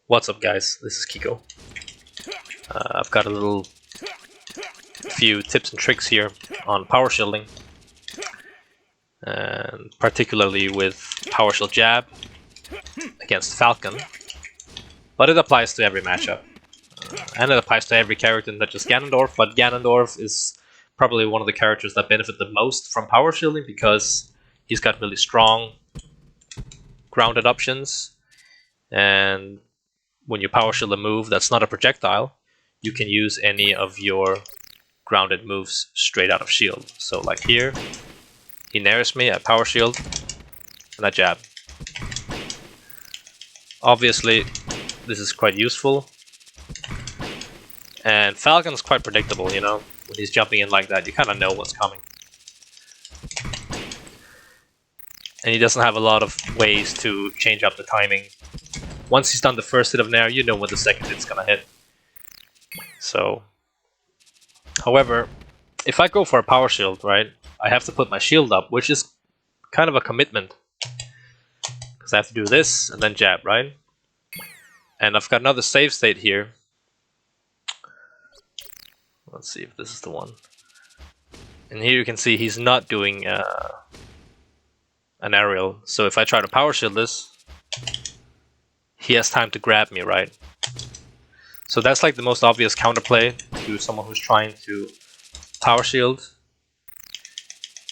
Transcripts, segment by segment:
What's up, guys? This is Kiko. I've got a few tips and tricks here on power shielding, and particularly with power shield jab against Falcon. But it applies to every matchup, and it applies to every character, not just Ganondorf. But Ganondorf is probably one of the characters that benefit the most from power shielding because he's got really strong grounded options, and when you power shield a move that's not a projectile, you can use any of your grounded moves straight out of shield. So like here, he nares me, I power shield, and I jab. Obviously, this is quite useful. And Falcon's quite predictable, you know? When he's jumping in like that, you kind of know what's coming. And he doesn't have a lot of ways to change up the timing. Once he's done the first hit of Nair, you know when the second hit's gonna hit. So, however, if I go for a power shield, right, I have to put my shield up, which is kind of a commitment. Because I have to do this and then jab, right? And I've got another save state here. Let's see if this is the one. And here you can see he's not doing an aerial. So if I try to power shield this, he has time to grab me, right? So that's like the most obvious counterplay to someone who's trying to power shield,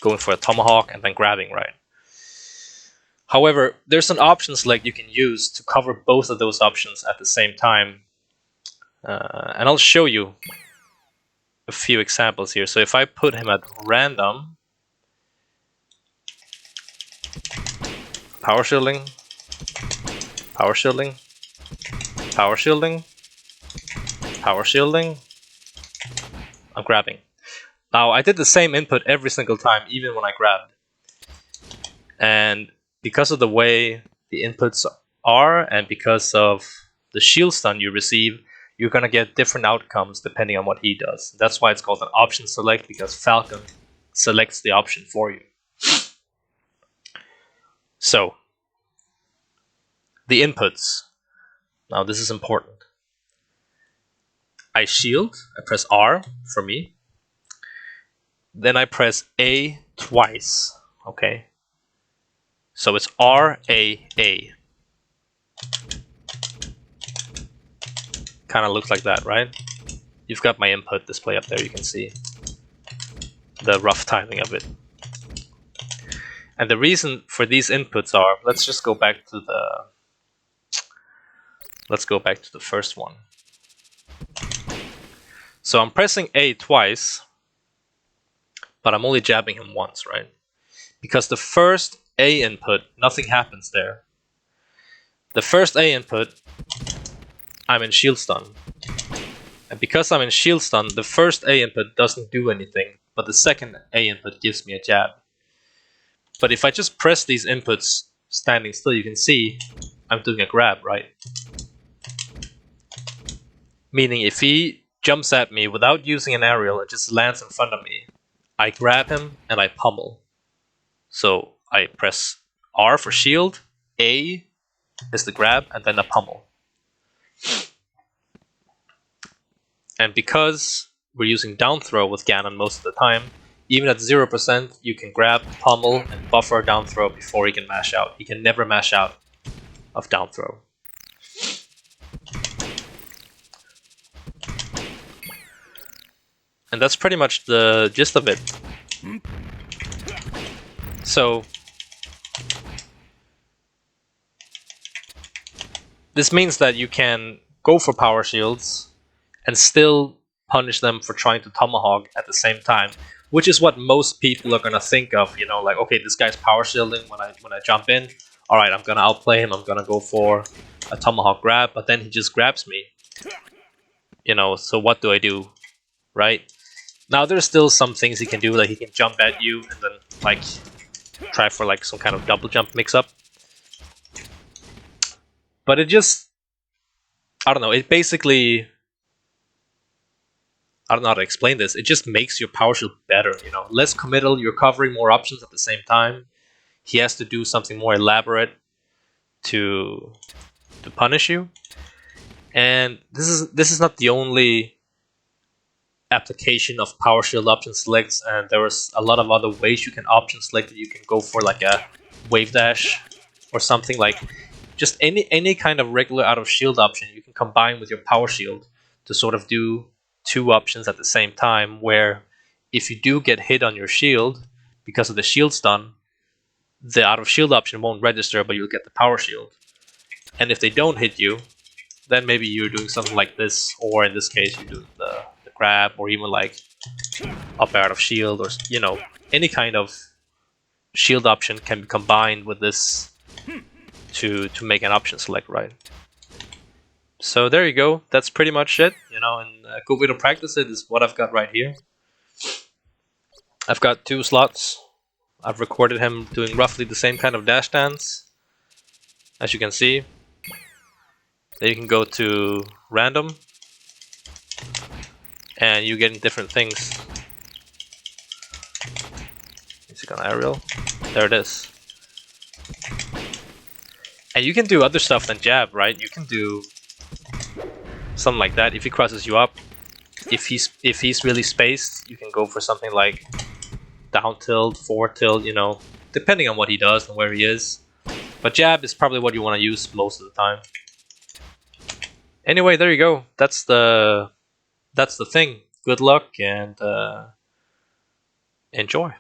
going for a tomahawk and then grabbing, right? However, there's an option select you can use to cover both of those options at the same time. And I'll show you a few examples here. So if I put him at random, power shielding, power shielding, power shielding, power shielding, I'm grabbing. Now, I did the same input every single time, even when I grabbed. And because of the way the inputs are, and because of the shield stun you receive, you're going to get different outcomes depending on what he does. That's why it's called an option select, because Falcon selects the option for you. So, the inputs. Now this is important. I shield, I press R for me. Then I press A twice, okay? So it's R, A, A. Kind of looks like that, right? You've got my input display up there, you can see the rough timing of it. And the reason for these inputs are, let's just go back to the first one. So I'm pressing A twice, but I'm only jabbing him once, right? Because the first A input, nothing happens there. The first A input, I'm in shield stun. And because I'm in shield stun, the first A input doesn't do anything, but the second A input gives me a jab. But if I just press these inputs standing still, you can see I'm doing a grab, right? Meaning if he jumps at me without using an aerial and just lands in front of me, I grab him and I pummel. So I press R for shield, A is the grab, and then a pummel. And because we're using down throw with Ganon most of the time, even at 0%, you can grab, pummel, and buffer down throw before he can mash out. He can never mash out of down throw. And that's pretty much the gist of it. So, this means that you can go for power shields and still punish them for trying to tomahawk at the same time, which is what most people are gonna think of. You know, like, okay, this guy's power shielding when I jump in. All right, I'm gonna outplay him. I'm gonna go for a tomahawk grab, but then he just grabs me. You know, so what do I do, right? Now there's still some things he can do, like he can jump at you and then like try for like some kind of double jump mix-up. But it just, I don't know, it basically, I don't know how to explain this, it just makes your power shield better, you know, less committal, you're covering more options at the same time. He has to do something more elaborate to punish you. And this is not the only application of Powershield option selects, and there was a lot of other ways you can option select it. You can go for like a wave dash or something, like just any kind of regular out of shield option you can combine with your Powershield to sort of do two options at the same time, where if you do get hit on your shield because of the shield stun, the out of shield option won't register, but you'll get the Powershield. And if they don't hit you, then maybe you're doing something like this, or in this case you're doing the grab, or even like up out of shield, or you know, any kind of shield option can be combined with this to make an option select, right? So there you go. That's pretty much it. You know, and a good way to practice it is what I've got right here. I've got 2 slots. I've recorded him doing roughly the same kind of dash dance, as you can see. Then you can go to random, and you're getting different things. Music on aerial. There it is. And you can do other stuff than jab, right? You can do something like that if he crosses you up. If he's really spaced, you can go for something like down tilt, forward tilt, you know, depending on what he does and where he is. But jab is probably what you want to use most of the time. Anyway, there you go. That's the thing. Good luck and enjoy.